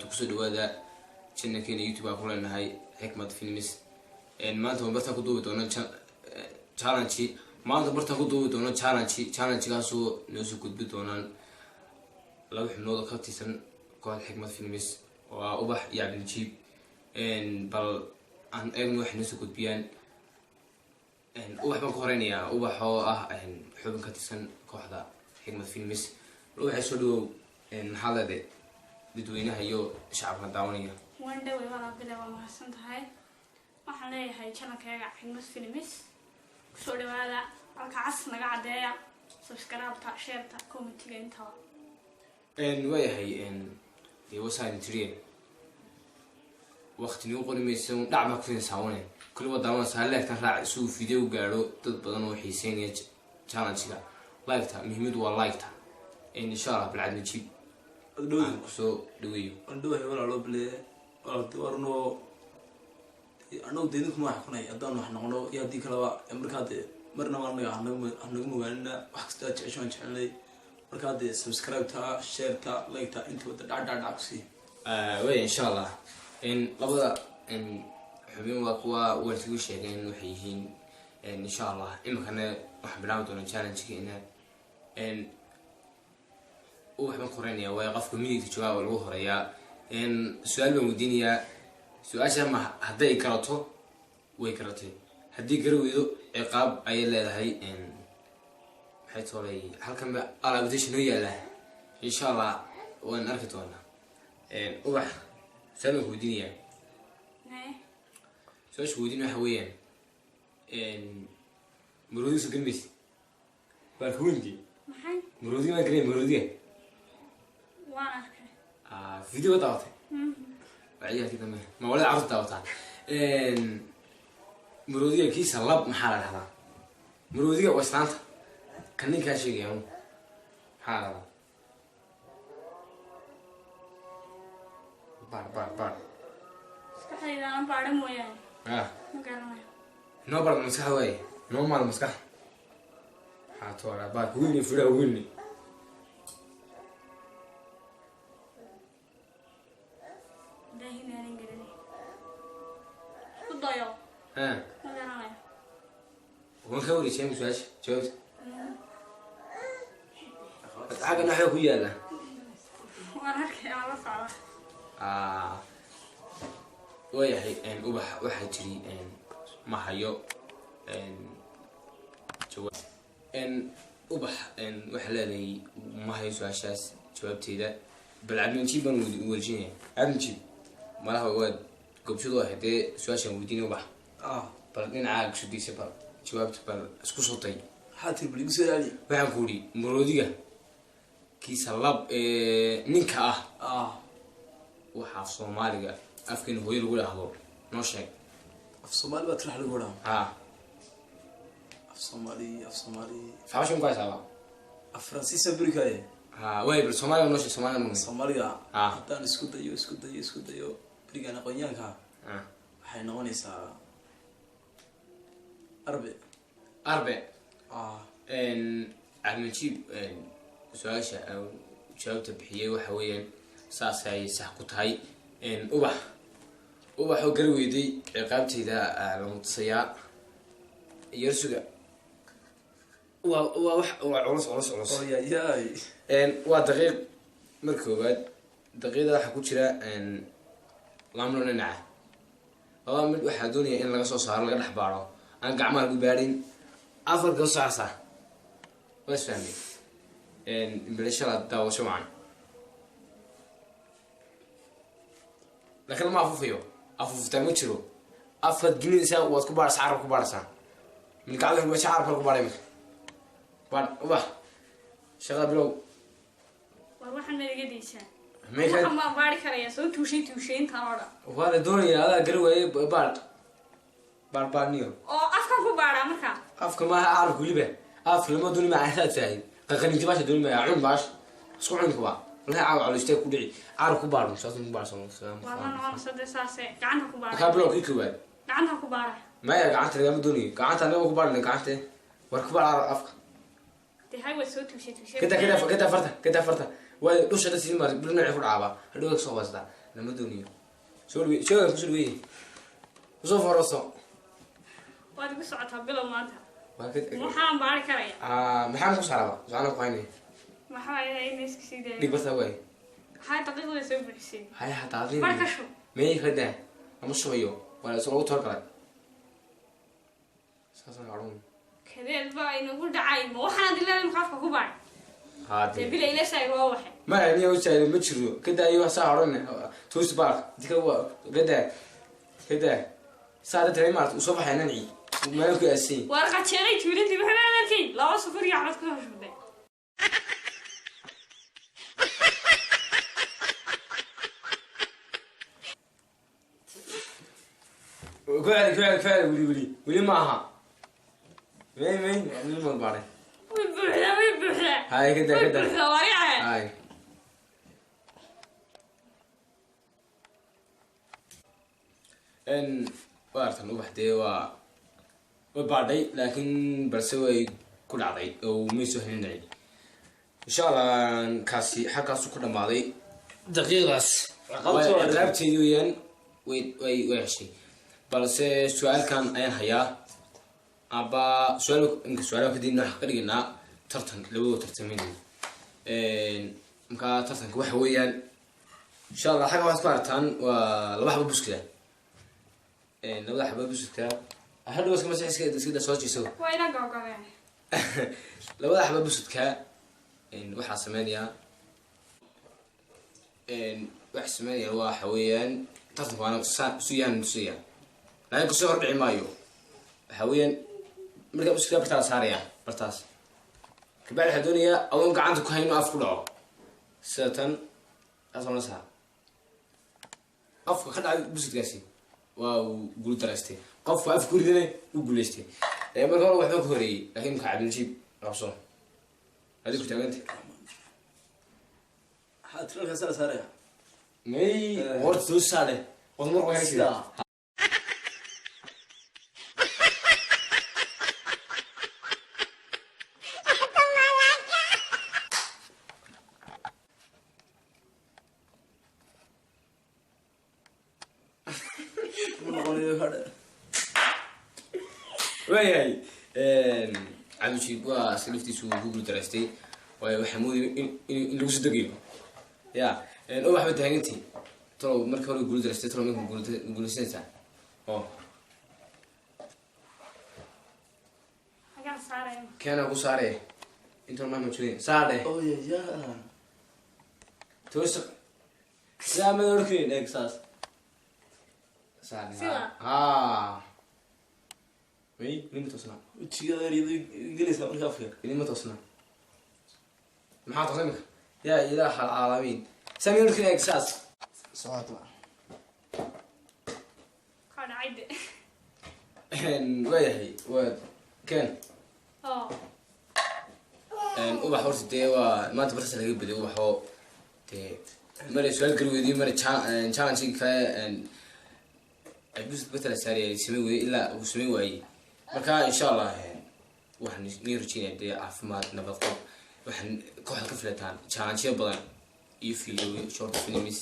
kusoo dhawaada channelkeena YouTube ku leenahay Xikmad Films maanta bartaan ku duubi doono challenge maanta bartaan ku duubi doono challenge kaasoo noo soo gudbi doonaan laba xubnood ka tirsan kooxda Xikmad Films oo ubax iyo Cabdiljiib bal aan eegno wax noo soo gudbiyaan ubax baan ku horeynayaa ubax oo ah xubin ka tirsan kooxda Xikmad Films waxay soo dhawow maxaad dadweynaha iyo shacabka daawanaya waan dhaweey walaal bilaa waa mahadsan tahay waxaan leeyahay channelkayga Xikmad Films soo dhawaada halkaas naga cadeeya subscribe-ta share-ta comment-ga inta wayahay wasaan tiriyeen waqti noo qorimaysan dhacma ku saawanay kulli wadama saaleektan raac soo video gaaro dad badan oo xiiseynaya challenge-ga like-ta muhiimadu waa like-ta insha Allah Cabdiljiib soo dhaweeyo andhow wala loo bilee wala warno anoo deedin kuma wax kunay hadaan wax noqono iyo hadii kala markaad marna anaga mogaanina wax kasta jeceshaan markaad subscribe ta share ta like ta inta wada dhac ku sii way insha Allah labada xubin waa kuwa wartigu sheegeen waxay yihiin insha Allah imkana wax bilaab doona challenge-keena waxaan qoraynaa way qofka miyiga jawaab lagu horeeyaa su'aal baan weydiinayaa su'aasha ma haday karato way karatay hadii garaweydo ciqaab ay leedahay maxay toolay halkan ba alaabadiisha noo yaala insha Allah waan arki doonaa ubax su'aal weydiinayaa su'aasha weydiin waxa weeyaan murudiisa galmis baa kuwinti maxay murudiga ma galay murudiga فيديو دعوتي وعيها كده ما ولا عرض دعوتها مرودية كيس اللب محل هذا مرودية وستانت كنين كاشي يوم هذا بار صحيح إذا أنا بعد مويا مكرمة نو بعد مسكح وين نو مال مسكح هاتورا بار ويني فدا ويني وين كوري شيء مسواش شوفت حاجة نحيا كويانا وانا هكي على صعبة وياهي أبح واحد تري ما هيو جواب أبح وحلالي ما هي سواشاس جوابتي ده بالعبدالجيب ورجيني عبدالجيب ما له واد قبشوا واحد سواشا وديني أبح بلدين عاق شو دي سبب جوابت بل اسكو صوتي حاتي بليغ سؤالي waxaan ku yiri marodiga kiisa lab ninka waxa Soomaaliga afkeen hooyo lagu dhaahdo noo sheeg af Soomaali ba tirax lagu dhaahdo af Soomaali faashin ka saaba af Faransiis Afrikaaye way bil Soomaaliga noo sheeg Soomaaliga hadaan isku dayo barigan aqoonyaanka waxay noqonaysaa أربع Cabdiljiib su'aasha jawaabta bixiyay waxa weeyaan saas ay sax ku tahay ubax oo garweeday ciqaabteeda la mudsayaa yarsuga waa wax culus oo yaay waa daqiiq markoobaad daqiiqda waxa ku jira lamro dhinaca laba mid waxa doonaya in laga soo saaro laga dhax baaro aan gacmaha lagu baarin afar ka saasa bas fahmi bilashada daawasho macaan laakiin ma afuufta ma jiro afad ginisa waad ku baarsaa carab ku baarsaa min gacmaha ma carab ku baaray ubax shaqa bilow war waxaan naga diishaa waxaan ma baari karayaa soo tuushay intaan oo dhan waa la doonayaa adaa garwaye baarniyo oo afka ku baara marka afka ma aarif waliba af lama dooni ma ahaad tahay qaqaninti baasha dooni ma cun baash isku cun kuba la caaw caloostay ku dhici aarif ku baarno saasoo ku baarsan waa sadeesaase gacanta ku baara ka bilow kii kubaad gacanta ku baara ma ya gacanta lama dooni gacanta lama ku baarno gacanta war ku baara afka hay way soo tuushay كده فرتا waa dhushada si mar bilna ku dhaaba hadhow soo wasta lama doonayo shoogan kusoo dhaweeye kusoo foroso waad igu socotaa bilow maanta waa ka waxaan baari karaya maxaan ku saaraba su'aana ku haynay maxaa yahay miiska sidee dhig barta waay waxaa daqiiqada soo buuxisay haya hataa adii barka shu meey kada ama shubayo wala soo tor kale saasan gaarun kadeed baa inagu dhacay ma waxaan dilaan qafka ku baay haade bila ila shay waa waxay ma ani oo jay ma jiro kada ayo saa horan toos bar dika waa kada saada tray maart u soo baxaynan ci meel ku asin warqa jeeray tuulintii waxa arkay laba safar iyo xabad ku hashubay كفاية ولي معها مين ما بعرف ويبوحها هاي كده وريعه هاي ان وارتن وحدي وبعدي لكن برسوي كل عضي او ميسو هنين ان شاء الله كاسي حكاسو كل ماضي دقيقة قلبتي وين ويحشي balse su'aalkan ayaan hayaa aba su'aal kadibna waxa ka dhignaa tartan labada tartamayna marka tartanka waxa weeyaan insha Allah xaga waad ku aragtaan waa laba xabo buskada labada xabo buskada hadhow iska masaxiiska sida soo jiiso waa ila gogobeen labada xabo buskada waxa sameeyaa waxa sameeyaa waxa weeyaan tartanka waana suyaan لكن كسر ربع مايو حويا مركب مسكين برتاس هاريا برتاس كبار الدنيا أول ما عندك هينو أفكله ساتن أصلا سها أفك خد بس تقاسي وقول درستي قف أفكر ذني وقول استي لما قالوا واحد مكهري لكن مكعب نجيب راسه هذيك كنت أنت حتى لك سالة سارية مي ورد ثلث سالة وضمر وياك كذا وياي عم شيء بوا سلفتي شو جوجل درستي وحمودي إن لو صدقين يا أول واحد تهانتي ترى مركب ولا جوجل درستي ترى منكم جوجل سنة حاجة صارة كان أبو سارة أنتوا ما مشونين سارة أوه يا توسق لا ما يركين إكساس سارة وي لين توصلنا وتشيء غير جلسة من كافية لين توصلنا ما حاط غيرك يا إله العالمين سامي يركين إكساس صوت كان عيد وياهي وكان ubax horta dee waa maanta barta laga beday ubaxoo dee mara su-aal kala weydiye mara challenge kale abus batala saariyay samey weyday ilaa uu samey waayey marka insha Allah waxaan nii rajeynaya dee caafimaad nabad qab waxaan kooxda ka filataan challenge badan iyo fiidiyo short films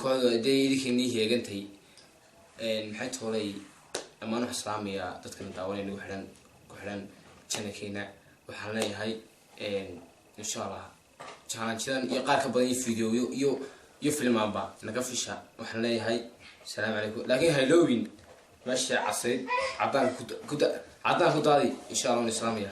kooxda dee idinkiinii heegantay maxay toolay amaan wax islaamiya dadkan daawanayna ku xidhan channelkeena waxaan leeyahay insha Allah challenge-dan iyo qaar ka badan iyo fiidiyo iyo filmaanba naga fisha waxaan leeyahay السلام عليكم لكن هالوين ماشي عصيد عطان كنت عطان كنت هذه إن شاء الله الإسلامية